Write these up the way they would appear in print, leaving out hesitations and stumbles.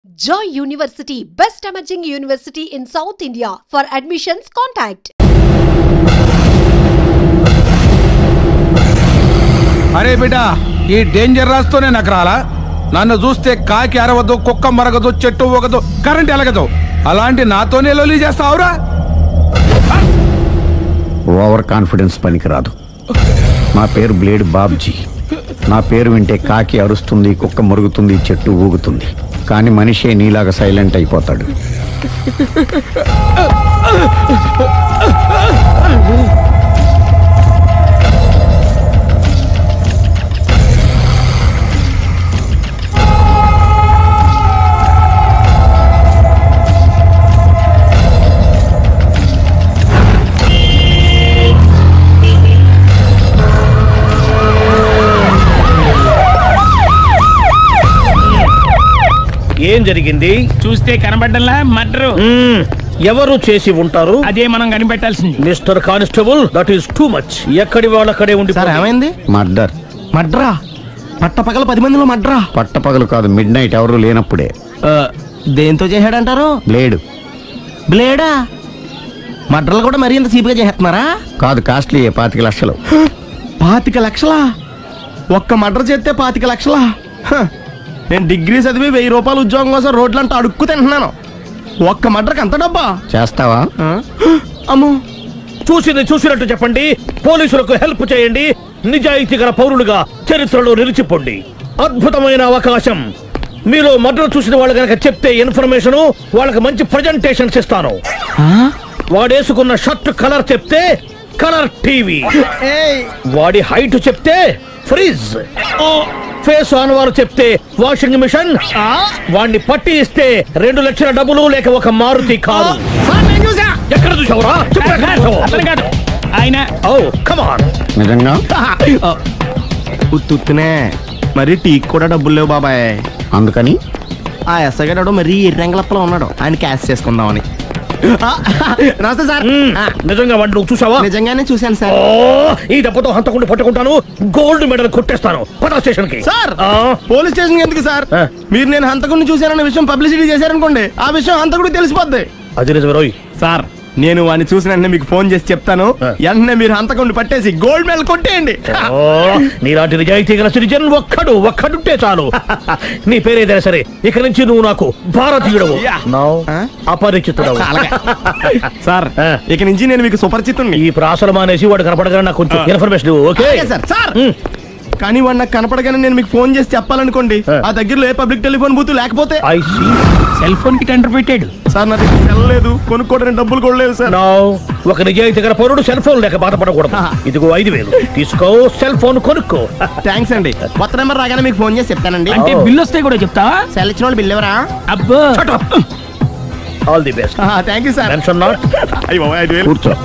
Joy University, best emerging university in South India. For admissions, contact. అరే బిడ్డా, ఈ danger రాస్తూనే నాకు రాలా. నన్ను చూస్తే కాకి అరవదు, కుక్క మరగదు, చెట్టు ఊగదు, కరెంట్ ఎలగదు. అలాంటి నాతోనే లొలి చేస్తావురా? ఓవర్ కాన్ఫిడెన్స్ పనికిరాదు. నా పేరు బ్లేడ్ బాబ్జీ. నా పేరు వింటే కాకి అరుస్తుంది, కుక్క మురుగుతుంది, చెట్టు ఊగుతుంది. కానీ మనిషే నీలాగా సైలెంట్ అయిపోతాడు. ఏం జరిగింది? చూస్తే కనబడ్డలా మర్డరు. ఎవరు చేసి ఉంటారు? అదే మనం కనిపెట్టాల్సింది. Mister constable, that is too much. ఎక్కడి వాళ్ళక్కడే ఉండి. సార్ ఏమైంది? మర్డర్. మడ్రా? పట్టపగలు 10 మందిలో మడ్రా? పట్టపగలు కాదు, మిడ్ నైట్ ఎవరు లేనప్పుడే. దేంతో చేశాడంటారు? బ్లేడ్. బ్లేడా? మడ్రలు కూడా మరీ ఇంత చీప్గా చేస్తున్నారా? కాదు, కాస్ట్లీ. 25 లక్షలు. 25 లక్షలా? ఒక్క మడ్ర చేస్తే 25 లక్షలా? నేను డిగ్రీ చదివి 1000 రూపాయలు ఉద్యోగం కోసం రోడ్లంతా అడుక్కు తింటున్నాను. ఒక్క మడ్రకు అంత డబ్బా? చేస్తావా? అమ్మో. చూసినట్టు చెప్పండి. పోలీసులకు హెల్ప్ చేయండి. నిజాయితీ గల పౌరులుగా చరిత్రలో నిలిచిపోండి. అద్భుతమైన అవకాశం. మీరు మర్డర్ చూసిన వాళ్ళు కనుక చెప్తే ఇన్ఫర్మేషన్, వాళ్ళకి మంచి ప్రజెంటేషన్స్ ఇస్తాను. వాడేసుకున్న షర్ట్ కలర్ చెప్తే కలర్ టీవీ, వాడి హైట్ చెప్తే ఫ్రిజ్, ఫేస్ ఆన్ వారు చెప్తే వాషింగ్ మిషన్, వాడిని పట్టి ఇస్తే 2 లక్షల డబ్బులు లేక ఒక మారుతి కారు. ఎక్కడ చూసావురా? ఆయన నిజంగా ఉత్తునే మరి టీకి కూడా డబ్బులు లేవు బాబాయ్. అందుకని ఆ ఎస్ఐ గారు మరీ ఎర్రంగలప్పలో ఉన్నాడు. ఆయన క్యాష్ చేసుకుందామని. నమస్తే సార్. నిజంగా వాడిని నువ్వు చూసావా? నిజంగానే చూశాను సార్. ఈ దెబ్బతో హంతకుండా పట్టుకుంటాను, గోల్డ్ మెడల్ కొట్టేస్తాను. పద స్టేషన్ కి. సార్, పోలీస్ స్టేషన్ ఎందుకు సార్? మీరు నేను హంతకుడిని చూశానన్న విషయం పబ్లిసిటీ చేశారనుకోండి, ఆ విషయం హంతకుడికి తెలిసిపోద్ది. అది నిజమే రోయ్. సార్, నేను వాడిని చూసిన వెంటనే మీకు ఫోన్ చేసి చెప్తాను. వెంటనే మీరు హంతకుడిని పట్టేసి గోల్డ్ మెడల్ కొట్టేయండి. నీలాంటి నిజాయితీ గల సిటిజన్ ఒక్కడుంటే చాలు. నీ పేరేదైనా సరే, ఇక నుంచి నువ్వు నాకు భారతీయుడవు, అపరిచితుడవు. సార్, ఇక నుంచి నేను మీకు సుపరిచితుడిని. ఈ ప్రాసలు మానేసి వాడు కనపడగానే నాకు కొంచెం ఇన్ఫర్మేషన్. Okay sir. కానీ వాడు నాకు కనపడగానే నేను మీకు ఫోన్ చేసి చెప్పాలనుకోండి, ఆ దగ్గరలో ఏ పబ్లిక్ టెలిఫోన్ బూత్ లేకపోతే. సెల్ ఫోన్ కి టెండర్ పెట్టాడు. సార్, నా దగ్గర సెల్ లేదు, కొనుక్కోవడానికి డబ్బులు కూడా లేవు సార్. ఒక నిజాయితీ గల పౌరుడు సెల్ ఫోన్ లేక బాధపడకూడదు. ఇదిగో 5000 తీసుకో, సెల్ ఫోన్ కొనుక్కో. థ్యాంక్స్ అండి. కొత్త నెంబర్ రాగానే మీకు ఫోన్ చేసి చెప్తానండి. అంటే బిల్ వస్తే కూడా చెప్తా? సెల్ ఇచ్చిన వాళ్ళు బిల్ ఎవరా? అబ్బో. All the best. Thank you sir. Mention not. కూర్చో.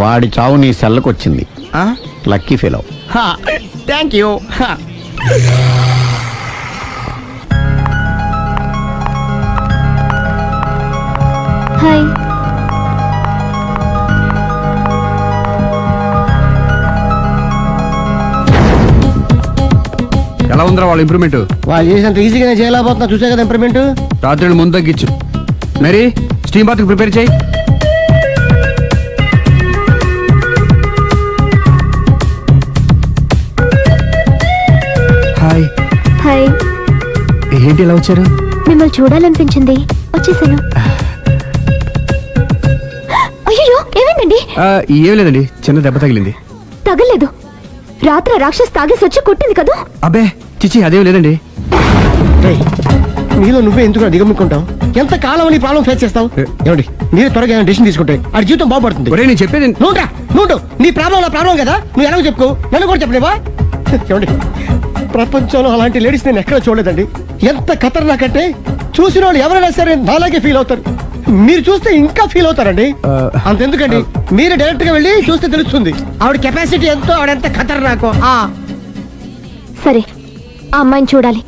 వాడి చావు నీ సెల్లకు వచ్చింది. Lucky fellow. Thank you. Hi. ఎలా ఉందిరా వాళ్ళ ఇంప్రూవ్మెంట్? వాళ్ళు చేసినంత ఈజీగానే చేయలేకపోతున్నా. చూసే కదా ఇంప్రూవ్మెంట్. రాత్రి ముందు తగ్గించు. మరి స్టీమ్ బాత్ ప్రిపేర్ చేయి. హాయ్. హాయ్. ఏంటి ఎలా వచ్చారు? మిమ్మల్ని చూడాలనిపించింది, వచ్చేసాను. అయ్యో, ఏమైందండి? ఏం లేదండి, చిన్న దెబ్బ తగిలింది. తగలేదు. రాత్రి రాక్షస్ తాగేసి వచ్చి కొట్టింది కదా? అబ్బే చిచి, అదేం లేదండి. నీలో నువ్వే ఎందుకు దిగమ్ముకుంటావు? ఎంత కాలం నీ ప్రాబ్లం ఫేస్ చేస్తావు? ఏమండి, మీరు త్వరగా డిసిషన్ తీసుకుంటే ఆ జీవితం బాగుపడుతుంది. నేను చెప్పేది నువ్వు నీ ప్రాబ్లం నా ప్రాబ్లం కదా, నువ్వు ఎలాగో చెప్పుకో, నన్ను కూడా చెప్పలేవా? ఏమండి, ప్రపంచంలో అలాంటి లేడీస్ నేను ఎక్కడ చూడలేదండి. ఎంత ఖతర్నాకంటే చూసిన వాళ్ళు ఎవరైనా సరే నాలాగే ఫీల్ అవుతారు. మీరు చూస్తే ఇంకా ఫీల్ అవుతారండి. అంతెందుకండి, మీరు డైరెక్ట్ గా వెళ్ళి చూస్తే తెలుస్తుంది ఆవిడ కెపాసిటీ ఎంతో, ఆవిడెంత ఖతర్నాకో. సరే, ఆ అమ్మాయిని చూడాలి.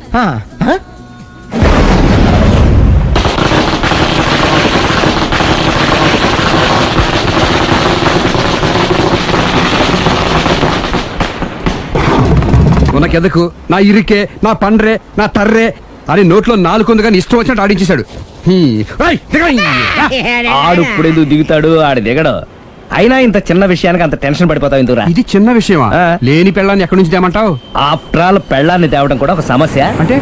ఉనకెదకు నా ఇరికే, నా పండ్రే, నా తర్రే, అని నోట్లో నాలుగు కానీ ఇష్టం వచ్చినట్టు ఆడించేశాడు. ఆడు ఇప్పుడు ఎందుకు దిగుతాడు, ఆడు దిగడు. అయినా ఇంత చిన్న విషయానికి అంత టెన్షన్ పడిపోతావు ఎందుకురా? ఇది చిన్న విషయమా? లేని పెళ్ళాన్ని ఎక్కడి నుంచి తేమంటావు? ఆఫ్టర్ ఆల్ పెళ్ళాన్ని తేవడం కూడా ఒక సమస్య. అంటే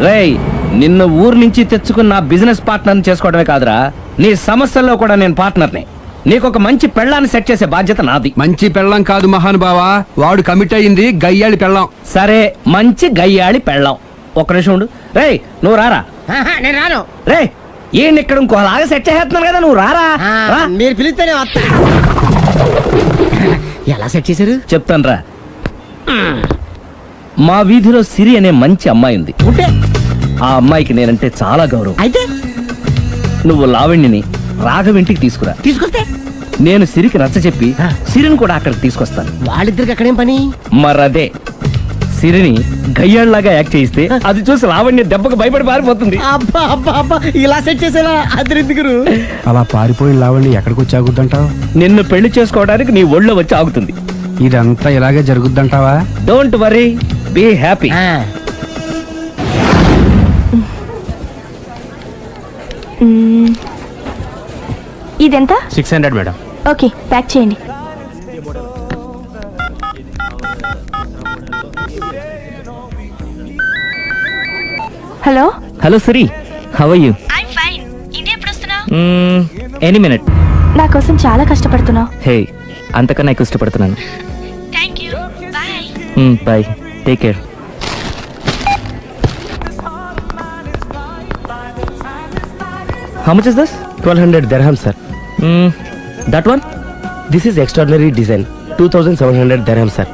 రేయ్, నిన్ను ఊరు నుంచి తెచ్చుకున్న నా బిజినెస్ పార్ట్నర్ చేసుకోవడమే కాదురా, నీ సమస్యల్లో కూడా నేను పార్ట్నర్ని. నీకు ఒక మంచి పెళ్ళాన్ని సెట్ చేసే బాధ్యత నాది. మంచి పెళ్ళం కాదు మహానుభావా, వాడు కమిట్ అయ్యింది గయ్యాళి పెళ్ళం. సరే, మంచి గయ్యాళి పెళ్ళాం. ఒక్క నిమిషం ఉండు. రేయ్, నువ్వు రారా. నేను రాను. రే, ఈయన ఇక్కడ ఇంకోలాగా సెట్ చేస్తున్నాను కదా, నువ్వు రారా. మీరు పిలిస్తేనే వస్తా. ఎలా సెట్ చేశారు చెప్తాను రా. మా వీధిలో సిరి అనే మంచి అమ్మాయి ఉంది. ఆ అమ్మాయికి నేనంటే చాలా గౌరవం. అయితే నువ్వు లావణ్యని రాఘవింటికి తీసుకురా. తీసుకొస్తే నేను సిరికి నచ్చ చెప్పి సిరిని కూడా అక్కడికి తీసుకొస్తాను. వాళ్ళిద్దరికి అక్కడేం పని? మరదే, సిరిని గయ్యాళ్ళలాగా యాక్ట్ చేయిస్తే అది చూసి లావణ్య దెబ్బకు భయపడి పారిపోతుంది. అబ్బా అబ్బా అబ్బా, ఇలా సెట్ చేసేలా అద్దెందుకు? అలా పారిపోయిన లావణ్ణి ఎక్కడికి వచ్చి ఆగుద్దంటావు? నిన్ను పెళ్లి చేసుకోవడానికి నీ ఒళ్ళో వచ్చి ఆగుతుంది. ఇదంతా ఇలాగే జరుగుద్దంటావా? Don't worry, be happy. ఇదెంత? 600 మేడం. ఓకే, ప్యాక్ చేయండి. Hello hello Siri, how are you? Any minute. నా కోసం చాలా కష్టపడుతున్నావు. హే, అంతకన్నా ఎక్కువ ఇష్టపడుతున్నాను. Bye, take care. How much is this? 1200 dirham, sir. That one? This is extraordinary design. 2700 dirham, sir.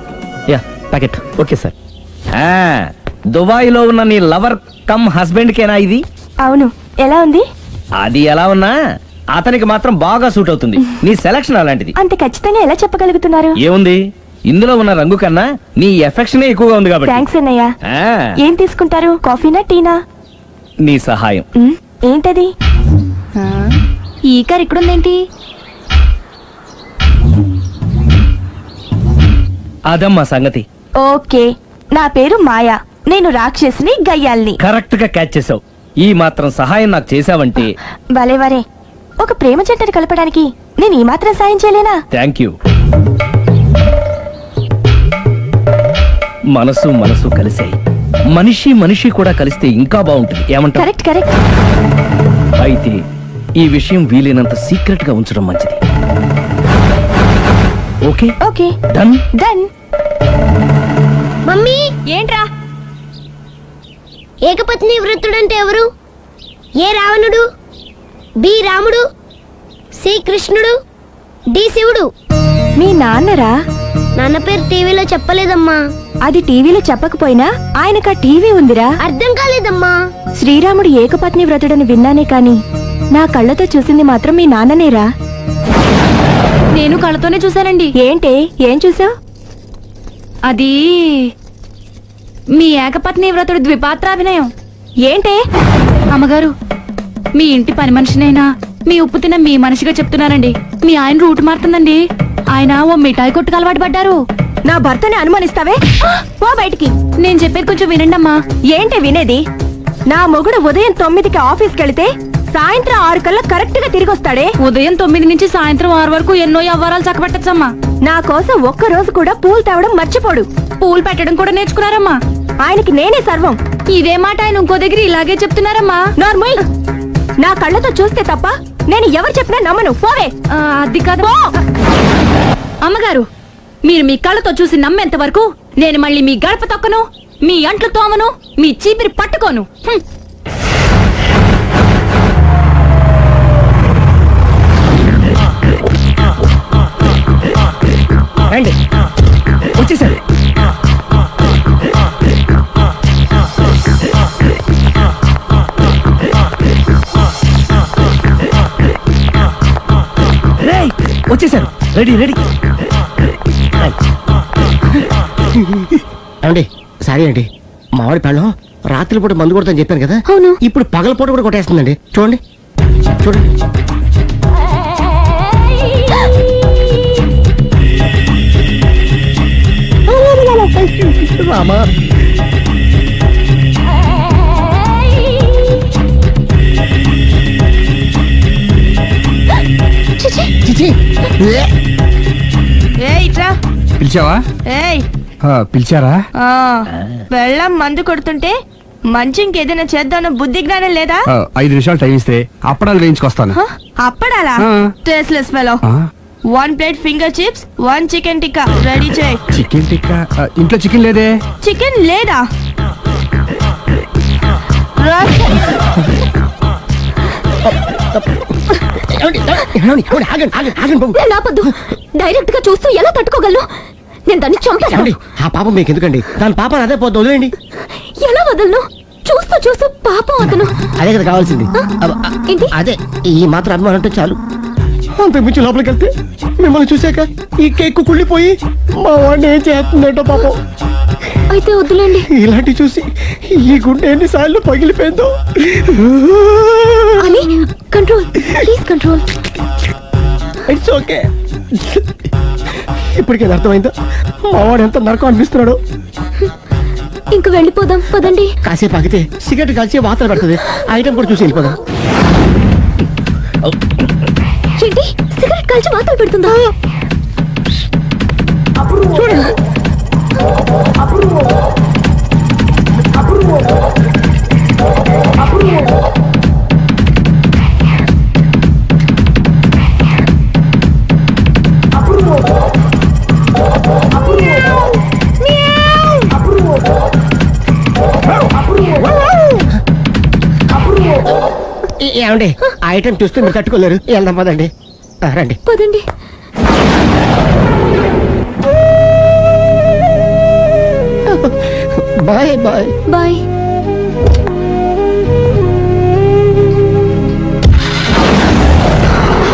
Yeah, packet. Okay, sir. Dubai లో ఉన్న నీ లవర్ కమ్ హస్బెండ్ కేనా ఇది? అవును. ఎలా ఉంది? అది ఎలా ఉన్నా అతనికి మాత్రం బాగా సూట్ అవుతుంది. నీ సెలక్షన్ అలాంటిది. అంత ఖచ్చితంగా ఎలా చెప్పగలుగుతున్నారు? ఏముంది, ఇందులో ఉన్న రంగు కన్నా నీ ఎఫెక్షన్ ఎక్కువగా ఉంది కాబట్టి. థ్యాంక్స్ అన్నయ్య. ఏం తీసుకుంటారు, కాఫీనా టీనా? నీ సహాయం. ఏంటది? ఈ కార్ ఇక్కడుందేంటి? అదమ్మా సంగతి. ఓకే, నా పేరు మాయా. నేను రాక్షసిని, గయ్యాల్ని. కరెక్ట్ గా క్యాచ్ చేసావు. ఈ మాత్రం సహాయం నాకు చేసావంటే. వలే వరే, ఒక ప్రేమ జంటని కలపడానికి నేను ఈ మాత్రం సాయం చేయలేనా? Thank you. మనసు మనసు కలిసాయి, మనిషి మనిషి కూడా కలిస్తే ఇంకా బాగుంటుంది. ఏమంటావు? Correct correct. అయితే ఈ విషయం వీలైనంత సీక్రెట్ గా ఉంచడం మంచిది. Okay okay, done done. Mummy, ఏంట్రా? ఏకపత్ని వృత్తుడంటే ఎవరు? ఏ రావణుడు, బి రాముడు, సి కృష్ణుడు, డి శివుడు. మీ నాన్నరా? నాన్న పేరు టీవీలో చెప్పలేదమ్మా. అది టీవీలో చెప్పకపోయినా ఆయనకా టీవీ ఉందిరా. అర్థం కాలేదమ్మా. శ్రీరాముడు ఏకపత్ని వ్రతుడని విన్నానే కాని నా కళ్ళతో చూసింది మాత్రం మీ నాన్ననేరా. నేను కళ్ళతోనే చూశానండి. ఏంటే, ఏం చూసావు? అది మీ ఏకపత్ని వ్రతుడు ద్విపాత్రాభినయం. ఏంటే? అమ్మగారు, మీ ఇంటి పని మనిషినైనా మీ ఉప్పు తిన్న మీ మనిషిగా చెప్తున్నానండి. మీ ఆయన రూట్ మారుతుందండి. ఆయన ఓ మిఠాయి కొట్టుకు అలవాటు పడ్డారు. నా భర్తని అనుమానిస్తావే? పో బయటికి. నేను చెప్పేది కొంచెం వినండి అమ్మా. ఏంటి వినేది? నా మొగుడు ఉదయం 9కి ఆఫీస్కి వెళితే సాయంత్రం 6 కల్లా కరెక్ట్ గా తిరిగి వస్తాడే. ఉదయం 9 నుంచి సాయంత్రం 6 వరకు ఎన్నో వ్యవహారాలు చక్కబెట్టచ్చమ్మా. నా కోసం ఒక్క రోజు కూడా పూలు తేవడం మర్చిపోడు. పూలు పెట్టడం కూడా నేర్చుకున్నారమ్మా. ఆయనకి నేనే సర్వం. ఇదే మాట ఆయన ఇంకో దగ్గర ఇలాగే చెప్తున్నారమ్మా. నార్మల్. నా కళ్ళతో చూస్తే తప్ప నేను ఎవరు చెప్పినా నమ్మను. పోవే. అది కాదు అమ్మగారు, మీరు మీ కళ్ళతో చూసి నమ్మేంత వరకు నేను మళ్ళీ మీ గడప తొక్కను, మీ అంట్లు తోమను, మీ చీపిరి పట్టుకోను. వచ్చేసారు. వచ్చేసారు. Ready ready. ఏమండి, సారీ అండి, మామిడి పళ్ళం రాత్రిపూట మందు కొడతాను చెప్పాను కదా. అవును. ఇప్పుడు పగలపూట కూడా కొట్టేస్తుందండి. చూడండి చూడండి. రామా, పిలిచావా? ఏయ్ పిలిచారా? వెళ్ళం మందు కొడుతుంటే మంచి ఇంకేదైనా చేద్దామన్న బుద్ధి జ్ఞానం లేదా? 5 నిమిషాలు టైం ఇస్తే అప్పడాలు వేయించుకొస్తాను. అప్పడాలా? Tasteless fellow. 1 plate finger chips, 1 chicken tikka ready చేయి. చికెన్ టిక్కా? ఇంట్లో చికెన్ లేదే. చికెన్ లేదా? డైరెక్ట్ గా చూస్తూ ఎలా తట్టుకోగలను? నేను దాన్ని చంపేస్తాను. ఆ పాపం మీకు ఎందుకండి? దాని పాప అదే పోతుంది, వదిలేండి. ఎలా వదలను? చూస్తూ చూస్తూ పాపం అతను. అదే కదా కావాల్సింది. అదే ఈ మాత్రం అభిమానం అంటే చాలు. అంతకు మించి లోపలికి వెళ్తే మిమ్మల్ని చూసాక ఈ కేక్ కుళ్ళిపోయి మా వాడిని ఏం చేస్తుందంటో పాపం. అయితే వద్దులేండి. ఇలాంటి చూసి ఈ గుండె ఎన్నిసార్లు పగిలిపోయిందో. Control please, control. It's okay. ఇప్పటికే అర్థమైందా మా వాడు ఎంత నరకం అనిపిస్తున్నాడు? ఇంక వెళ్ళిపోదాం పదండి. కాసేపు ఆగితే సిగరెట్ కలిసి వాతలు పెడుతుంది. ఐటమ్ కూడా చూసి వెళ్ళిపోదాం. ఏంటి సిగరెట్ కాల్చి వాతలు పెడుతుందా? చూడండి. ఏమండి ఐటమ్ చూస్తే మీరు తట్టుకోలేరు. వెళ్దాం పదండి. రండి పదండి. Bye bye bye.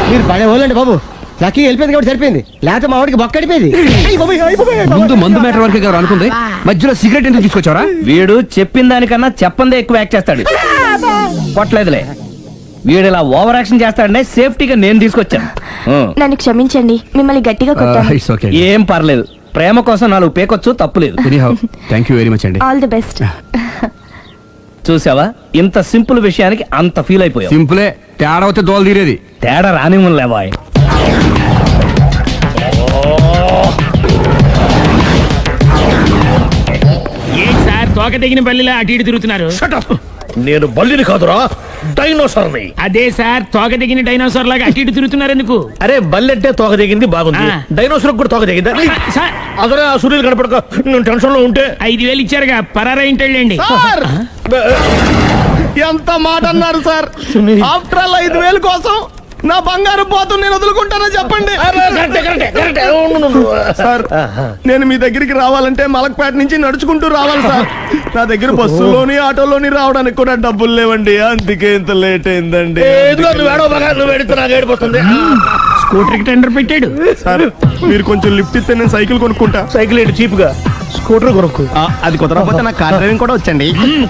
మీరు భలే వాళ్ళండి బాబు. లక్కీ వెళ్ళిపోయింది కాబట్టి సరిపోయింది, లేకపోతే మా వాడికి బొక్క అడిపోయింది. ముందు మందు మ్యాటర్ వరకే కదా అనుకుంది, మధ్యలో సిగరెట్ ఎందుకు తీసుకొచ్చారా? వీడు చెప్పిన దానికన్నా చెప్పందే ఎక్కువ యాక్ట్ చేస్తాడు. కొట్టలేదులే, వీడు ఇలా ఓవర్ యాక్షన్ చేస్తాడనే సేఫ్టీగా నేను తీసుకొచ్చాను. నన్ను క్షమించండి, మిమ్మల్ని గట్టిగా కొట్టాను. ఏం పర్లేదు, ప్రేమ కోసం 4 పేకొచ్చు, తప్పులేదు. థ్యాంక్ యూ వెరీ మచ్ అండి. All the best. చూసావా, ఇంత సింపుల్ విషయానికి అంత ఫీల్ అయిపోయావు. సింపులే, తేడా వస్తే దోలు తీరేది. తేడా రానివ్వలేవాయ్. ఏంటి సార్ తోక తెగిన బల్లిలా అటు ఇటు తిరుగుతున్నారు? నేను బల్లిని కాదురా, డైనోసార్ని. అదే సార్, తోక తెగిన డైనోసార్ లాగా అటు ఇటు తిరుగుతున్నారు ఎందుకు? అరే బల్లెట్టే తోక దిగింది బాగుంది, డైనోసార్ కూడా తోక దిగిందా? అదే ఆ సూర్యులు కనపడక నేను టెన్షన్ లో ఉంటే 5,000 ఇచ్చారుగా, పరారా ఇంటండి. ఎంత మాట అన్నారు సార్? ఆఫ్టర్ ఆల్ 5,000 కోసం నా బంగారు పోతు నేను వదులుకుంటానో చెప్పండి సార్. నేను మీ దగ్గరికి రావాలంటే మలక్పేట నుంచి నడుచుకుంటూ రావాలి సార్. నా దగ్గర బస్సులోని ఆటోలోని రావడానికి కూడా డబ్బులు లేవండి, అందుకే ఇంత లేట్ అయిందండి. స్కూటర్ కి టెండర్ పెట్టాడు సార్. మీరు కొంచెం లిఫ్ట్ ఇస్తే నేను సైకిల్ కొనుక్కుంటా. సైకిల్ ఏంటి చీప్ గా, స్కూటర్ కొనుక్కు. అది కుదరకపోతే నాకు కార్ డ్రైవింగ్ కూడా వచ్చండి.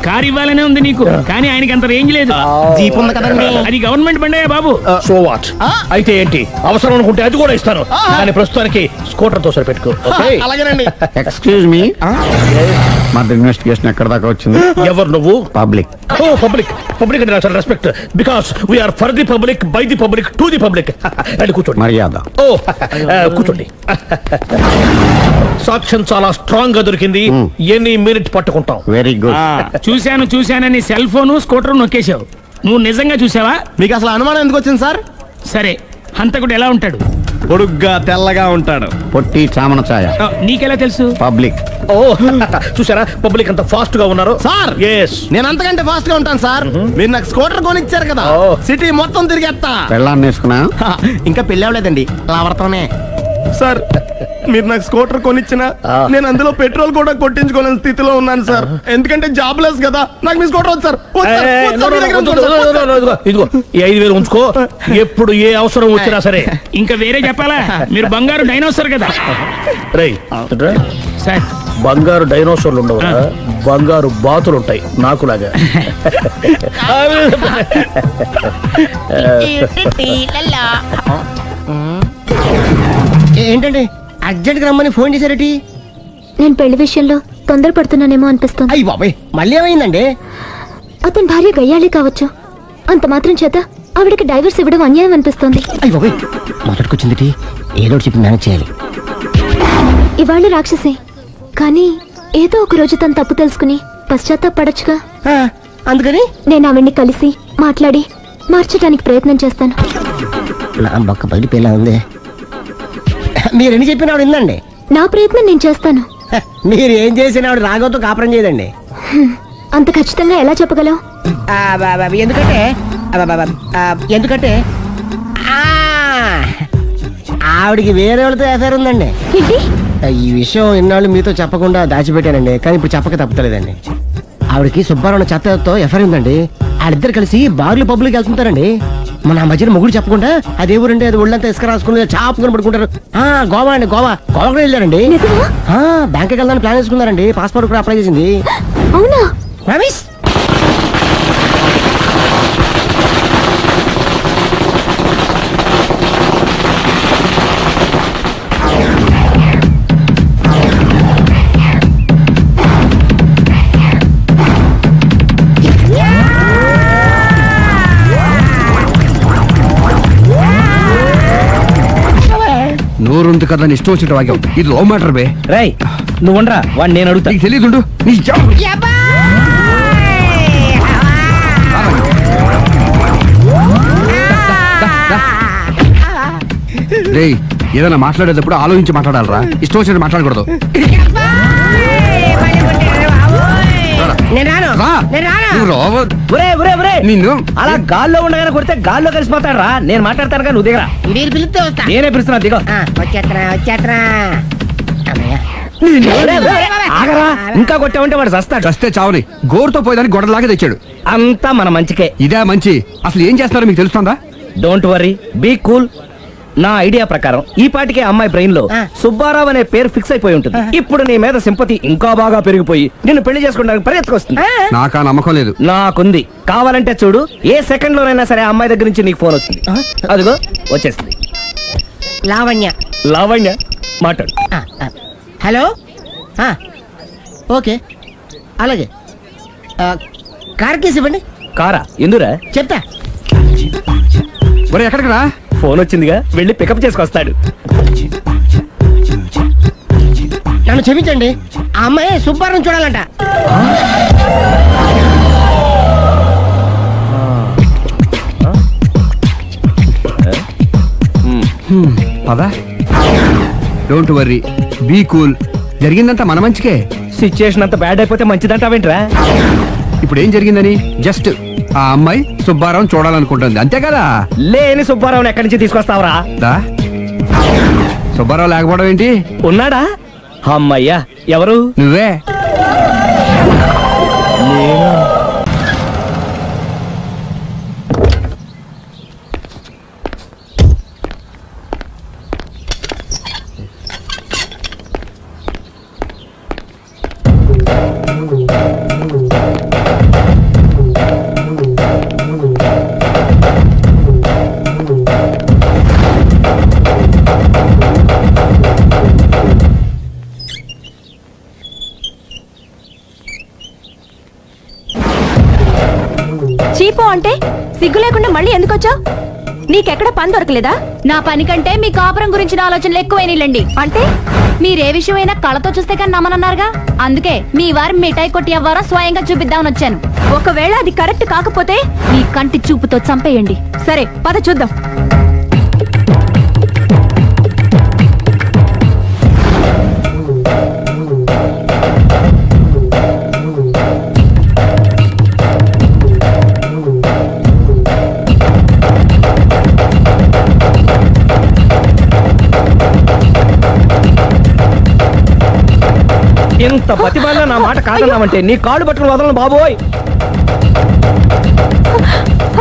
కార్ ఇవ్వాలనే ఉంది నీకు, కానీ ఆయనకి అంత రేంజ్ లేదు. జీప్ ఉంది కదండి. అది గవర్నమెంట్ బండయా బాబు. So what? అయితే ఏంటి, అవసరం అనుకుంటే అది కూడా ఇస్తాను, కానీ ప్రస్తుతానికి స్కూటర్ తో సరిపెట్టుకో. అలాగేనండి. ఎక్స్క్యూజ్ మీ, మా ఇన్వెస్టిగేషన్ ఎక్కడ దాకా వచ్చింది? ఎవరు నువ్వు? పబ్లిక్. ఓ పబ్లిక్. పబ్లిక్ అంటే నాకు respect, because we are for the public, by the public, to the public. అది కూర్చోండి. మర్యాద. ఓ కూర్చోండి. సాక్ష్యం చాలా స్ట్రాంగ్ గా దొరికింది, ఎన్ని మినిట్ పట్టుకుంటాం. Very good. చూశానని సెల్ ఫోన్ స్కూటర్ నొక్కేశావు. నువ్వు నిజంగా చూసావా? మీకు అసలు అనుమానం ఎందుకు వచ్చింది సార్? సరే, హంతకుడు ఎలా ఉంటాడు? పొడుగ్గా తెల్లగా ఉంటాడు. పొట్టి చామన ఛాయ. నీకెలా తెలుసు? పబ్లిక్. ఓ చూసారా, పబ్లిక్ అంత ఫాస్ట్ గా ఉన్నారు సార్. నేను అంతకంటే ఫాస్ట్ గా ఉంటాను సార్. మీరు నాకు స్కూటర్ కొనిచ్చారు కదా, సిటీ మొత్తం తిరిగేస్తా. పెళ్ళాన్ని వేసుకున్నా? ఇంకా పెళ్ళి అవ్వలేదండి, లావర్తోనే. సార్ మీరు నాకు స్కూటర్ కొనిచ్చినా నేను అందులో పెట్రోల్ కూడా కొట్టించుకోలేని స్థితిలో ఉన్నాను సార్. ఎందుకంటే జాబ్ లెస్ కదా, నాకు మీ స్కూటర్ వద్దు సార్. ఇదిగో ఈ 5,000 ఉంచుకో, ఎప్పుడు ఏ అవసరం వచ్చినా సరే. ఇంకా వేరే చెప్పాలా? మీరు బంగారు డైనోసార్ కదా. రై సార్, బంగారు డైనోసార్లు ఉండవు, బంగారు బాతులు ఉంటాయి నాకులాగా. ఏంటండి అర్జెంట్ గా రమ్మని ఫోన్ చేశారటి? నేను పెళ్లి విషయంలో తొందరపడుతున్నానేమో అనిపిస్తుంది. అయ్యి బాబాయ్, మళ్ళీ ఏమైందండి? అతని భార్య గయ్యాళే కావచ్చు, అంత మాత్రం చేత ఆవిడకి డైవర్స్ ఇవ్వడం అన్యాయం అనిపిస్తుంది. అయ్యి బాబాయ్, మొదటికొచ్చింది ఏదో చెప్పి మేనేజ్ చేయాలి. ఇవాళ రాక్షసే, కానీ ఏదో ఒక రోజు తను తప్పు తెలుసుకుని పశ్చాత్తాపడొచ్చుగా. అందుకని నేను ఆవిడ్ని కలిసి మాట్లాడి మార్చడానికి ప్రయత్నం చేస్తాను. నా బొక్క పగిలిపోయేలా ఉంది. మీరు ఎన్ని చెప్పిన ఆవిడ ఇందండి. నా ప్రయత్నం నేను చేస్తాను. మీరు ఏం చేసిన ఆవిడ రాఘవతో కాపురం చేయదండి. అంత ఖచ్చితంగా ఎలా చెప్పగలవు? ఎందుకంటే ఆవిడికి వేరే వాళ్ళతో ఎఫైర్ ఉందండి. ఈ విషయం ఇన్నాళ్ళు మీతో చెప్పకుండా దాచిపెట్టానండి, కానీ ఇప్పుడు చెప్పక తప్పలేదండి. ఆవిడకి సుబ్బారావు చెత్తతో ఎఫైర్ ఉందండి. వాళ్ళిద్దరు కలిసి బార్లు పబ్లిక్ వెళ్తుంటారండి. మన మధ్యన మొగుడు చెప్పకుండా అదే ఊరండి, అది ఒళ్ళంతా ఇసుక రాసుకుని చాపుకొని పడుకుంటారు. గోవా అండి, గోవా కూడా వెళ్ళారండి. బ్యాంక్కి వెళ్దాని ప్లాన్ వేసుకున్నారండి. పాస్పోర్ట్ కూడా అప్లై చేసింది. అవునా? రమేష్ నోరుంది కదా ఇష్టం వచ్చినట్టు వాక్యం. ఇది లవ్ మ్యాటర్ బే. రై నువ్వు ఉండరా, వాడు నేను అడుగుతా. నీకు తెలియదుండు. రేయ్, ఏదైనా మాట్లాడేటప్పుడు ఆలోచించి మాట్లాడాలరా, ఇష్టం వచ్చినట్టు మాట్లాడకూడదు. నిన్ను అలా గాల్లో ఉండగానే కొడితే గాల్లో కలిసిపోతాడు రా. నేను మాట్లాడతాను కానీ నువ్వు దిగరా. మీరు పిలిస్తే వస్తా. నేనే పిలుస్తున్నా, దిగో. ఆగరా, ఇంకా కొట్టామంటే వాడు చస్తాడు. చస్తే చావని, గోరుతో పోయేదాన్ని గొడవలాగే తెచ్చాడు. అంతా మన మంచికే. ఇదే మంచి. అసలు ఏం చేస్తారో మీకు తెలుస్తుందా? Don't worry, be cool. నా ఐడియా ప్రకారం ఈ పాటికే అమ్మాయి బ్రెయిన్ లో సుబ్బారావు అనే పేరు ఫిక్స్ అయిపోయి ఉంటుంది. ఇప్పుడు నీ మీద సింపతి ఇంకా బాగా పెరిగిపోయి నిన్ను పెళ్లి చేసుకోవడానికి పరిగెత్తుకొస్తుంది. నాకా నమ్మకం లేదు. నాకుంది. కావాలంటే చూడు, ఏ సెకండ్ లోనైనా సరే అమ్మాయి దగ్గర నుంచి నీకు ఫోన్ వస్తుంది. అదిగో వచ్చేస్తుంది. లావణ్య. లావణ్య మాట్లాడు. హలో. ఓకే, అలాగే. కార్ కేసు ఇవ్వండి. కారా? ఎందురా? చెప్తా. ఎక్కడికి రా? ఫోన్ వచ్చిందిగా, వెళ్ళి పికప్ చేసుకొస్తాడు. నన్ను క్షమించండి, ఆ అమ్మాయి సుబ్బారావు చూడాలంట. పదా. Don't worry, be cool. జరిగిందంతా మన మంచికే. సిచ్యుయేషన్ అంతా బ్యాడ్ అయిపోతే మంచిదంటావేంట్రా? ఇప్పుడు ఏం జరిగిందని? జస్ట్ ఆ అమ్మాయి సుబ్బారావు చూడాలనుకుంటుంది, అంతే కదా. లేని సుబ్బారావుని ఎక్కడి నుంచి తీసుకొస్తావరా? సుబ్బారావు లేకపోవడం ఏంటి? ఉన్నాడా? అమ్మయ్యా, ఎవరు? నువ్వే. చీపో అంటే సిగ్గు లేకుండా మళ్ళీ ఎందుకు వచ్చావు? నీకెక్కడ పని దొరకలేదా? నా పని కంటే మీ కాపురం గురించిన ఆలోచనలు ఎక్కువైనాయిలండి. అంటే మీరే విషయమైనా కళ్ళతో చూస్తే కానీ నమ్మనన్నారుగా, అందుకే మీ వారి మిఠాయి కొట్టి అవ్వారా స్వయంగా చూపిద్దామని వచ్చాను. ఒకవేళ అది కరెక్ట్ కాకపోతే మీ కంటి చూపుతో చంపేయండి. సరే, పద చూద్దాం. ఇంత ప్రతిభలో నా మాట కాదన్నామంటే నీ కాళ్ళు పట్టుకుని వదలను బాబోయ్.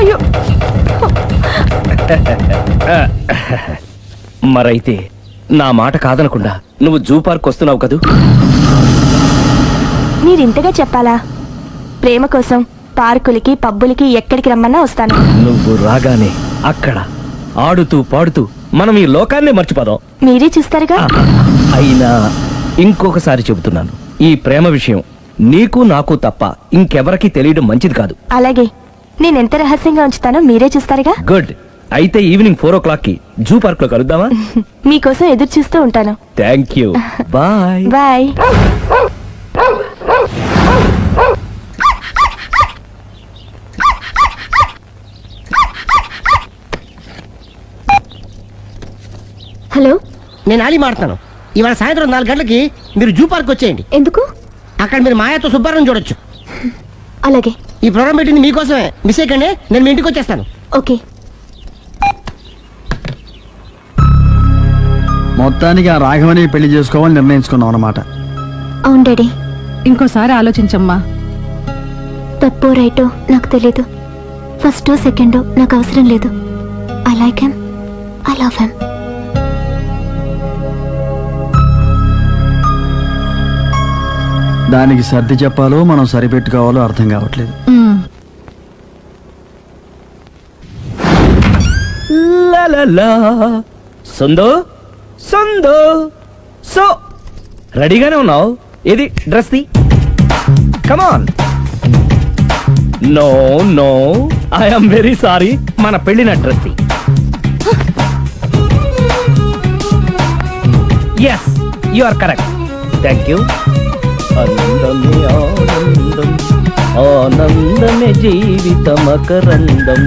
అయ్యో, మరైతే నా మాట కాదనకుండా నువ్వు జూ పార్క్ వస్తున్నావు కదూ? మీరింతగా చెప్పాలా? ప్రేమ కోసం పార్కులకి పబ్బులకి ఎక్కడికి రమ్మన్నా వస్తాను. నువ్వు రాగానే అక్కడ ఆడుతూ పాడుతూ మనం ఈ లోకాన్ని మర్చిపోదాం. మీరే చూస్తారుగా. అయినా ఇంకొకసారి చెబుతున్నాను, ఈ ప్రేమ విషయం నీకు నాకు తప్ప ఇంకెవరికి తెలియడం మంచిది కాదు. అలాగే, నేనెంత రహస్యంగా ఉంచుతానో మీరే చూస్తారుగా. గుడ్. అయితే ఈవినింగ్ 4 o'clock కి జూ పార్క్ లో కలుద్దామా? మీకోసం ఎదురు చూస్తూ ఉంటాను. Thank you. Bye bye. Hello, నేను ఆలి మాట్లాడతాను. ఇవాళ సాయంత్రం 4 గంటలకి మీరు జూ పార్క్ వచ్చేయండి. ఎందుకు? అక్కడ మీరు మాయాతో సుబ్బారావు చూడొచ్చు. అలాగే. ఈ ప్రోగ్రామ్ పెట్టింది మీకోసమే. మిస్ అయ్యకండి, నేను మీ ఇంటికి వచ్చేస్తాను. ఓకే. మొత్తానికి ఆ రాఘవని పెళ్లి చేసుకోవాలని నిర్ణయించుకున్నాం అన్నమాట. అవును డాడీ. ఇంకోసారి ఆలోచించమ్మా. తప్పో రైటో నాకు తెలీదు. ఫస్టో సెకండో నాకు అవసరం లేదు. I like him, I love him. దానికి సర్ది చెప్పాలో మనం సరిపెట్టుకోవాలో అర్థం కావట్లేదు. సందో సందో సో రెడీగానే ఉన్నావు? ఏది డ్రెస్ ది? Come on. No no, I'm very sorry. మన పెళ్లిన డ్రెస్ ది. Yes, you are correct. Thank you. ఆనందమే ఆనందం, ఆనందమే జీవితమకరందం.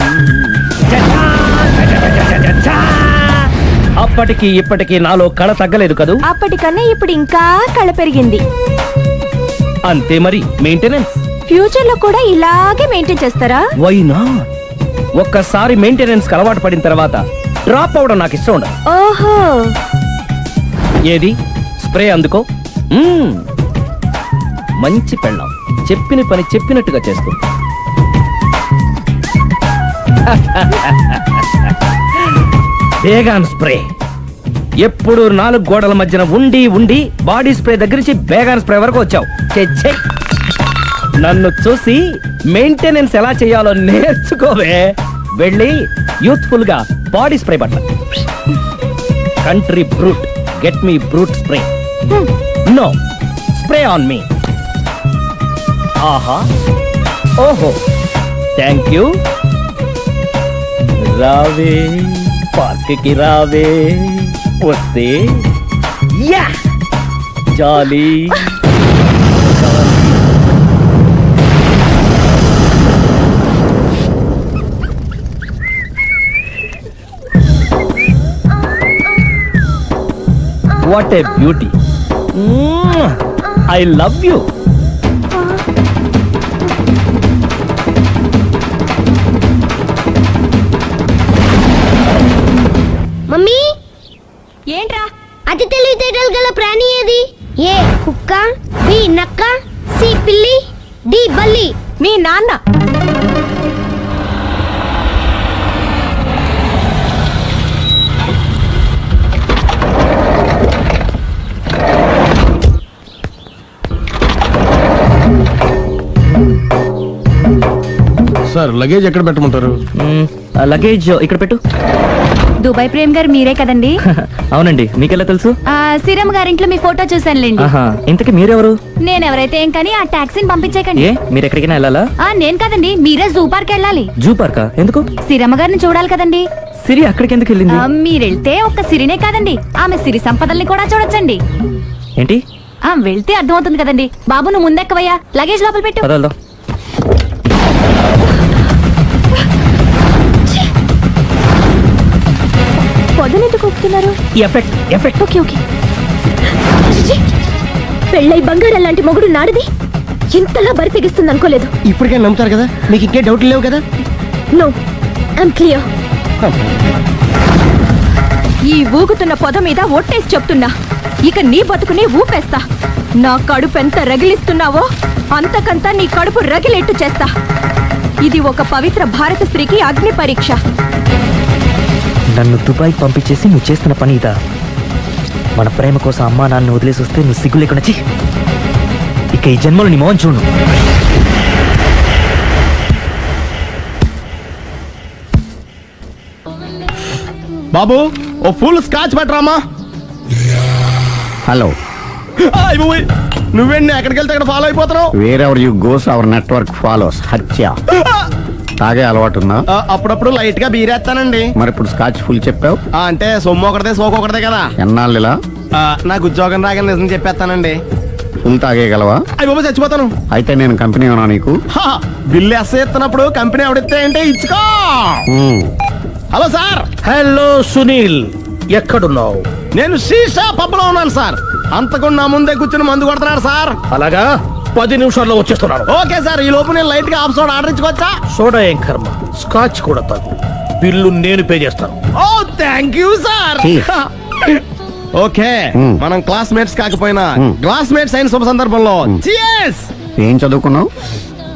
అప్పటికి ఇప్పటికి నాలో కళ తగ్గలేదు కదూ? అప్పటికన్నా ఇప్పుడు ఇంకా కళ పెరిగింది. అంతే మరి. మెయింటెనెన్స్ ఫ్యూచర్ లో కూడా ఇలాగే మెయింటైన్ చేస్తారా? Why not? ఒక్కసారి మెయింటెనెన్స్ అలవాటు పడిన తర్వాత డ్రాప్ అవడం నాకు ఇష్టం ఉండదు. ఓహో. ఏది స్ప్రే అందుకో. మంచి పెళ్ళాం, చెప్పిన పని చెప్పినట్టుగా చేస్తుంది. బేగాన్ స్ప్రే ఎప్పుడు 4 గోడల మధ్యన ఉండి ఉండి బాడీ స్ప్రే దగ్గర నుంచి బేగాన్ స్ప్రే వరకు వచ్చావు. నన్ను చూసి మెయింటెనెన్స్ ఎలా చేయాలో నేర్చుకోవే. వెళ్ళి యూత్ఫుల్ గా బాడీ స్ప్రే పట్ల. Country Brut, get me Brut spray. No, spray on me. ఆహా, ఓహో, థ్యాంక్ యూ. రావే పార్క్ కి రావే, వస్తే yeah jolly. What a beauty. I love you. Mummy, ఏంట్రా? అతి తెలివితేటలు గల ప్రాణి ఏది? ఏ కుక్క, బి నక్క, సి పిల్లి, డి బల్లి. మీ నాన్న. సార్, లగేజ్ ఎక్కడ పెట్టమంటారు? లగేజ్ ఇక్కడ పెట్టు. దుబాయ్ ప్రేమ్ గారు మీరే కదండి? అవునండి, మీకెలా తెలుసు? శ్రీరామ్ గారింట్లో మీ ఫోటో చూసానులేండి. ఇంతకీ మీరెవరు? నేనెవరైతే ఏం కానీ ఆ టాక్సీని పంపించేకండి. మీరు ఎక్కడికైనా వెళ్ళాలా? నేను కదండి, మీరే జూ పార్క్ వెళ్ళాలి. జూ పార్కా? ఎందుకు? శ్రీరమ్మ గారిని చూడాలి కదండి. సిరి అక్కడికి ఎందుకు వెళ్ళింది? మీరెళ్తే ఒక్క సిరినే కాదండి, ఆమె సిరి సంపదల్ని కూడా చూడొచ్చండి. ఏంటి? వెళ్తే అర్థమవుతుంది కదండి. బాబు, నువ్వు ముందెక్కవయ్యా, లగేజ్ లోపల పెట్టు. పదల్దాం. పొదనెందుకు కూపుతున్నారు? Effect effect. Okay okay. పెళ్ళై బంగారం లాంటి మొగుడు నాడిది ఇంతలా బరి తెగిస్తుంది అనుకోలేదు. ఇప్పటికే నమ్ముతారు కదా, మీకు ఇంకే డౌట్లు లేవు కదా? No, I'm clear. ఈ ఊగుతున్న పొద మీద ఒట్టేసి చెప్తున్నా, ఇక నీ బతుకుని ఊపేస్తా. నా కడుపు ఎంత రగిలిస్తున్నావో అంతకంతా నీ కడుపు రగిలేట్టు చేస్తా. ఇది ఒక పవిత్ర భారత స్త్రీకి అగ్ని పరీక్ష. నన్ను దుబాయ్ పంపించేసి నువ్వు చేస్తున్న పని ఇదా? మన ప్రేమ కోసం అమ్మా నాన్న వదిలేసి వస్తే నువ్వు సిగ్గు లేకుండా చి. ఇక ఈ జన్మలో నీ మోహన్ చూడు. బాబు, ఓ ఫుల్ స్కాచ్ పెట్టరామా. హలో. నువ్వేండి ఎక్కడికి వెళ్తే అక్కడ ఫాలో అయిపోతున్నావు? Wherever you goes our network follows. హత్య. తాగే అలవాటు ఉందా? అప్పుడప్పుడు లైట్ గా బీరేస్తానండి. మరి ఇప్పుడు స్కాచ్ ఫుల్ చెప్పావు అంటే సొమ్ము ఒకటిదే సోకు ఒకటిదే కదా. ఎన్నాళ్ళు ఇలా? నాకు ఉద్యోగం రాగానే నిజం చెప్పేస్తానండి. ఫుల్ తాగేయగలవా? అయ్యి బాబా చచ్చిపోతాను. అయితే నేను కంపెనీ ఉన్నా నీకు? బిల్లు ఎత్తనప్పుడు కంపెనీ ఎవడితే అంటే ఇచ్చుకో. Hello sir. హలో సునీల్, ఎక్కడున్నావు? నేను శీషా పబ్లో ఉన్నాను సార్. అంతకు నా ముందే కూర్చుని మందు కొడుతున్నారు సార్. అలాగా, 10 నిమిషాల్లో వచ్చేస్తున్నాను. Okay sir. ఈ లోపు నేను లైట్ గా హాఫ్ సోడా ఆర్డర్ ఇచ్చుకోవచ్చా? సోడా ఏం కర్మ, స్కాచ్ కూడా తాగు. బిల్లు నేను పే చేస్తాను. ఓ థ్యాంక్ యూ సార్. ఓకే, మనం క్లాస్మేట్స్ కాకపోయినా క్లాస్మేట్స్ అయిన శుభ సందర్భంలో cheers. ఏం చదువుకున్నావు?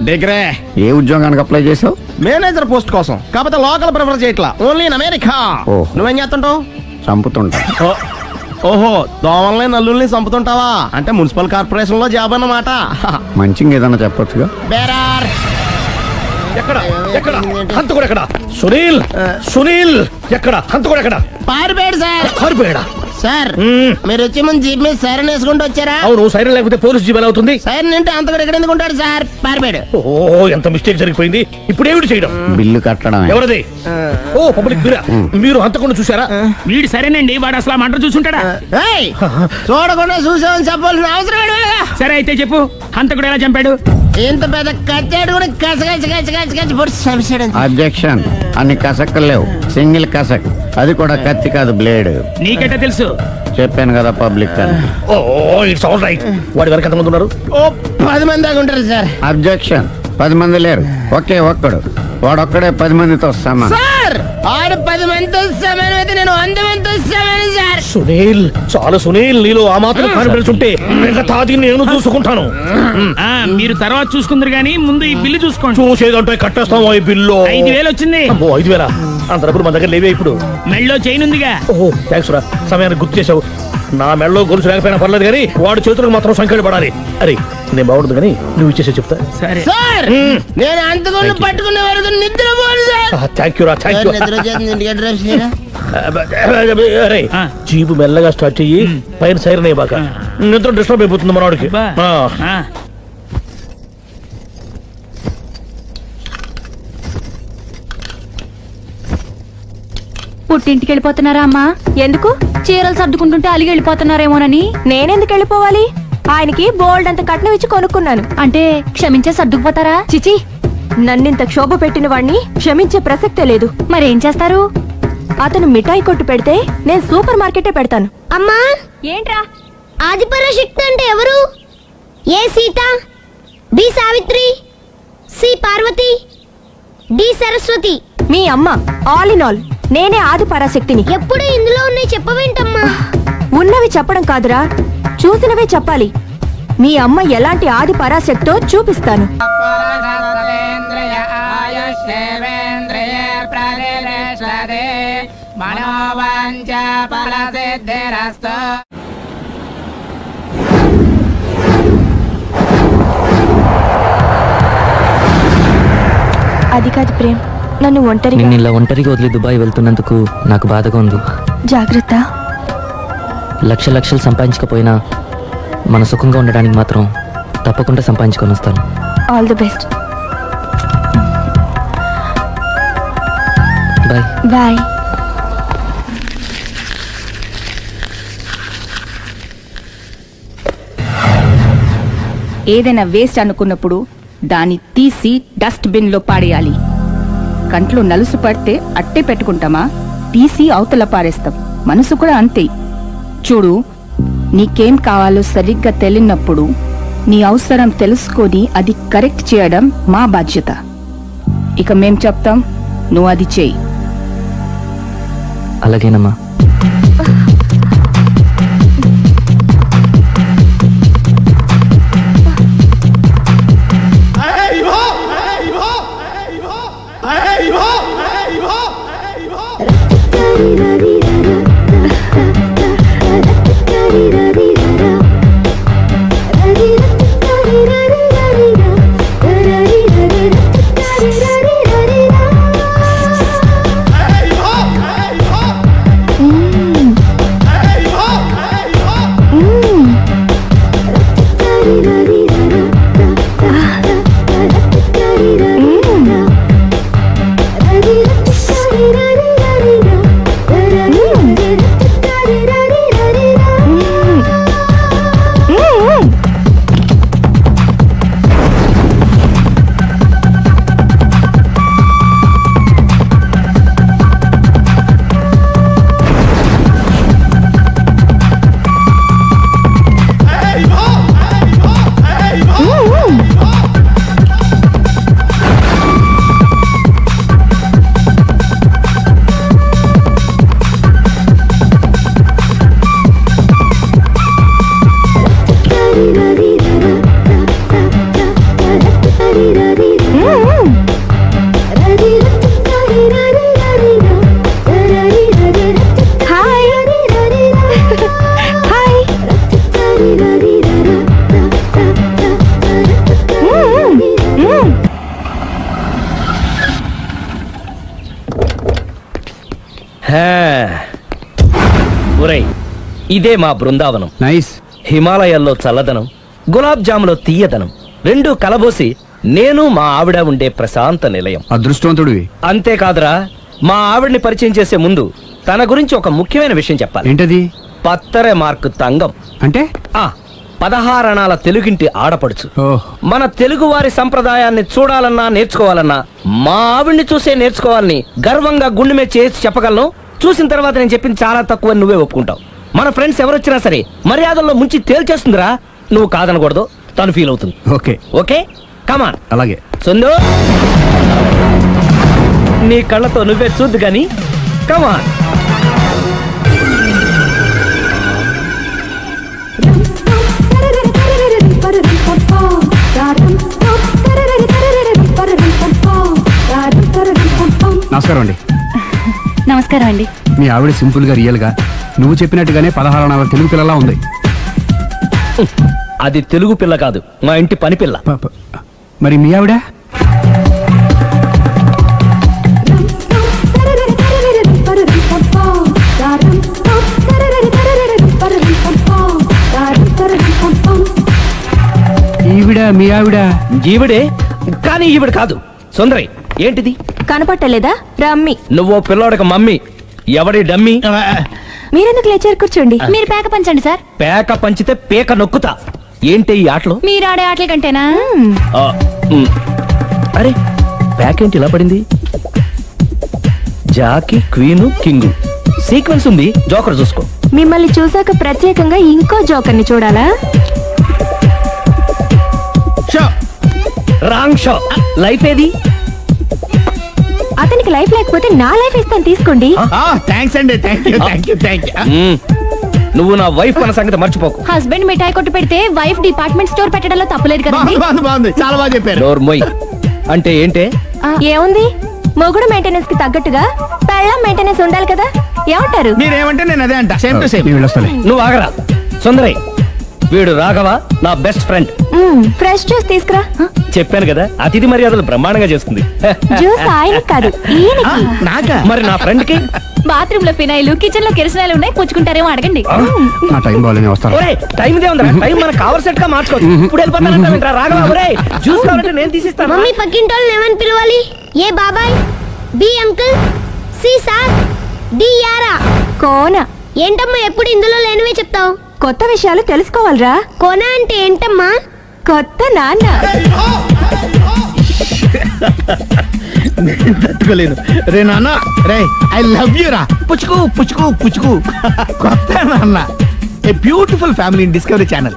డిగ్రీ. ఏ ఉద్యోగానికి అప్లై చేసావు? మేనేజర్ పోస్ట్ కోసం. కాకపోతే లోకల్ ప్రిఫర్ చేయట్లా, ఓన్లీ ఇన్ అమెరికా. నువ్వేం చేస్తుంటావు? చంపుతుంటా. ఓహో, దోమల్ని నల్లుల్ని చంపుతుంటావా? అంటే మున్సిపల్ కార్పొరేషన్ లో జాబ్ అన్నమాట. మంచిగా ఏదన్నా చెప్పొచ్చుగా. బేరార్. ఎక్కడ ఎక్కడ హంతకుడు ఎక్కడ? సునీల్, సునీల్ ఎక్కడ? హంతకుడు ఎక్కడ? పారిపోయాడు సార్. పారిపోయాడా? సార్ మీరు వచ్చే ముందు జీప్ మీద సైరన్ వేసుకుంటూ వచ్చారా? అవును, సైరన్ లేకపోతే పోలీస్ జీప్ ఎలా అవుతుంది? సైరన్ అంటే అంతకుడు ఎక్కడ ఎందుకు ఉంటాడు సార్? పారిపోయాడు. ఓ, ఎంత మిస్టేక్ జరిగిపోయింది. ఇప్పుడు ఏమిటి చేయడం? బిల్లు కట్టడం. ఎవరది? ఓ, పబ్లిక్ మీరా? మీరు హంతకుండా చూసారా? వీడు సరేనండి, వాడు అసలు మంట చూసుంటాడా? చూడకుండా చూసామని చెప్పాల్సిన అవసరం లేదు. సరే అయితే చెప్పు, హంతకుడు ఎలా చంపాడు? ఇంత పెద్ద కచ్చాడు కూడా కసగచ్చి అబ్జెక్షన్. అన్ని కసక్కలు లేవు, సింగిల్ కసక్. అది కూడా కత్తి కాదు, బ్లేడ్. నీకెట్టా తెలుసు? చెప్పాను కదా పబ్లిక్ అని. ఓ, ఇట్స్ ఆల్ రైట్. వాడి వరకు ఎంతమంది ఉన్నారు? ఓ 10 మంది దాకా ఉంటారు సార్. అబ్జెక్షన్. 10 మంది లేరు, ఒకే ఒక్కడు. వాడొక్కడే 10 మందితో సమానం. సార్ ఆడు 10 మందితో సమానం అయితే నేను 100 మందితో సమానం సార్. సునీల్, చాలా సునీల్, నీలో ఆ మాత్రం కాన్ఫిడెన్స్ ఉంటే మిగతాది నేను చూసుకుంటాను. మీరు తర్వాత చూసుకుందరు గానీ ముందు ఈ బిల్లు చూసుకోండి. చూసేదంటే కట్టేస్తాం. ఈ బిల్లు 5,000 వచ్చింది. 5,000? అంత డబ్బులు మన దగ్గర లేవే ఇప్పుడు. మెళ్ళో చైన్ ఉందిగా. ఓహో, థ్యాంక్స్ రా, సమయానికి గుర్తు చేసావు. నా మెళ్ళలో గొలుసు లేకపోయినా పర్లేదు కానీ వాడి చేతులకు మాత్రం సంఖ్యలు పడాలి. అరే, నేను బాగుండదు కానీ నువ్వు ఇచ్చేసే చెప్తా. సరే సార్, నేను అంతకుండా పట్టుకునే వరకు నిద్రపోను సార్. థ్యాంక్ యూ రా, థ్యాంక్ యూ. అరే, జీపు మెల్లగా స్టార్ట్ చెయ్యి, పైన సైరన్ అయ్యాక నిద్ర డిస్టర్బ్ అయిపోతుంది మనవాడికి. పుట్టింటికి వెళ్ళిపోతున్నారా అమ్మా? ఎందుకు? చీరలు సర్దుకుంటుంటే అలిగి వెళ్ళిపోతున్నారేమోనని. నేనెందుకు వెళ్ళిపోవాలి? ఆయనకి బోల్డ్ అంత కట్నం ఇచ్చి కొనుక్కున్నాను. అంటే క్షమించే సర్దుకుపోతారా? చిచి, నన్నింత క్షోభ పెట్టిన వాణ్ణి క్షమించే ప్రసక్తే లేదు. మరేం చేస్తారు? అతను మిఠాయి కొట్టు పెడితే నేను సూపర్ మార్కెటే పెడతాను. అమ్మా, ఏంట్రా? ఆదిపరాశక్తి అంటే ఎవరు? A Sita, B Savitri, C Parvati, D Saraswati. మీ అమ్మ. ఆల్ ఇన్ ఆల్ నేనే ఆది పరాశక్తిని. ఎప్పుడు ఇందులో ఉన్నాయి చెప్పవేంటమ్మా? ఉన్నవి చెప్పడం కాదురా, చూసినవే చెప్పాలి. మీ అమ్మ ఎలాంటి ఆది పరాశక్తో చూపిస్తాను. అది కాదు ప్రేమ్, నన్ను నిన్ను ఇలా ఒంటరిగా వదిలి దుబాయ్ వెళ్తున్నందుకు నాకు బాధగా ఉంది. జాగ్రత్త. లక్షలు సంపాదించకపోయినా మన సుఖంగా ఉండడానికి మాత్రం తప్పకుండా సంపాదించుకొని వస్తాను. All the best. Bye bye. ఏదైనా వేస్ట్ అనుకున్నప్పుడు దాన్ని తీసి డస్ట్ బిన్ లో పాడేయాలి. కంట్లో నలుసు పడితే అట్టే పెట్టుకుంటామా? తీసి అవతల పారేస్తాం. మనసు కూడా అంతే. చూడు, నీకేం కావాలో సరిగ్గా తెలియనప్పుడు నీ అవసరం తెలుసుకొని అది కరెక్ట్ చేయడం మా బాధ్యత. ఇక మేం చెప్తాం, నువ్వు అది చేయి. అలాగేనమ్మా. ఒరేయ్, ఇదే మా బృందావనం. నైస్. హిమాలయాల్లో చల్లదనం, గులాబ్ జాములో తీయదనం రెండూ కలబోసి నేను మా ఆవిడ ఉండే ప్రశాంత నిలయం. అదృష్టవంతుడివి. అంతేకాదురా, మా ఆవిడ్ని పరిచయం చేసే ముందు తన గురించి ఒక ముఖ్యమైన విషయం చెప్పాలి. ఏంటది? పత్తరె మార్కు తంగం. అంటే 16 అణాల తెలుగింటి ఆడపడుచు. మన తెలుగు వారి సంప్రదాయాన్ని చూడాలన్నా నేర్చుకోవాలన్నా మా ఆవిడ్ని చూసే నేర్చుకోవాలని గర్వంగా గుండె మీద చేసి చెప్పగలను. చూసిన తర్వాత నేను చెప్పింది చాలా తక్కువ, నువ్వే ఒప్పుకుంటావు. మన ఫ్రెండ్స్ ఎవరొచ్చినా సరే మర్యాదల్లో ముంచి తేల్చేస్తుందిరా. నువ్వు కాదనకూడదు, తను ఫీల్ అవుతుంది. ఓకే ఓకే, కమాన్. అలాగే. సుందు, నీ కళ్ళతో నువ్వే చూద్దు గాని, కమాన్. నమస్కారం అండి. నమస్కారం అండి. మీ ఆవిడ సింపుల్ గా రియల్ గా నువ్వు చెప్పినట్టుగానే 16 అణాల తెలుగు పిల్లలా ఉంది. అది తెలుగు పిల్ల కాదు, మా ఇంటి పని పిల్ల. మరి మీ ఆవిడ? ఈవిడ మీ ఆవిడ? ఈవిడే, కానీ ఈవిడ కాదు. సుందరి, ఏంటిది కనపట్టలేదా? రమ్మి. నువ్వు పిల్లోడక మమ్మీ. ఎవడి డమ్మీ? మీరెందుకు లేచారు? కూర్చోండి. మీరు పేక పంచండి సార్. పేక పంచితే పేక నొక్కుతా. ఏంటి ఈ ఆటలు? మీరు ఆడే ఆటల కంటేనా? అరే, పేక ఏంటి ఇలా పడింది? జాకి, క్వీను, కింగు సీక్వెన్స్ ఉంది. జోకర్ చూసుకో. మిమ్మల్ని చూసాక ప్రత్యేకంగా ఇంకో జోకర్ని చూడాలా? Wrong show. లైఫ్ ఏది? అతనికి లైఫ్ లేకపోతే నా లైఫ్ ఇస్తాను, తీసుకోండి. థ్యాంక్స్ అండి. Thank you. నువ్వు నా వైఫ్ అన్న సంగతి మర్చిపోకు. హస్బెండ్ మిఠాయి కొట్టు పెడితే వైఫ్ డిపార్ట్మెంట్ స్టోర్ పెట్టడంలో తప్పలేదు కదా. బాగుంది, చాలా బాగా చెప్పారు. డోర్ మొయ్. అంటే ఏంటే? ఏముంది, మొగుడు మెయింటెనెన్స్ కి తగ్గట్టుగా పెళ్ళాం మెయింటెనెన్స్ ఉండాలి కదా. ఏమంటారు? మీరేమంటే నేను అదే అంట. Same to same. నువ్వు ఆగరా. సుందరి, వీడు రాఘవ, నా బెస్ట్ ఫ్రెండ్. ఫ్రెష్ జ్యూస్ తీసుకురా. చెప్పాను కదా, అతిథి మర్యాదలు బ్రహ్మాండంగా చేస్తుంది. జ్యూస్ ఆయన కాదు, ఈయనకి. మరి నా ఫ్రెండ్ కి బాత్రూమ్ లో ఫినాయిల్, కిచెన్ లో కిరసనాయిలు ఉన్నాయి, పుచ్చుకుంటారేమో అడగండి. నా టైం బాగాలేని వస్తాను. టైం దే ఉందా? టైం మన కవర్ సెట్ గా మార్చుకోవచ్చు. ఇప్పుడు వెళ్ళిపోతానంటా రాఘవ. జ్యూస్ కావాలంటే నేను తీసిస్తాను. మమ్మీ పక్కింటి వాళ్ళని ఏమని పిలవాలి? ఏ బాబాయ్, B uncle, C sir, D యారా. కోన. ఏంటమ్మా ఎప్పుడు ఇందులో లేనివే చెప్తావు? కొత్త విషయాలు తెలుసుకోవాలరా. కోన అంటే ఏంటమ్మా? కొత్త నాన్న. తట్టుకోలేను రే నాన్న. రే, ఐ లవ్ యూ రా. పుచ్చుకు పుచ్చుకు పుచ్చుకు. కొత్త నాన్న. A beautiful family in discovery channel.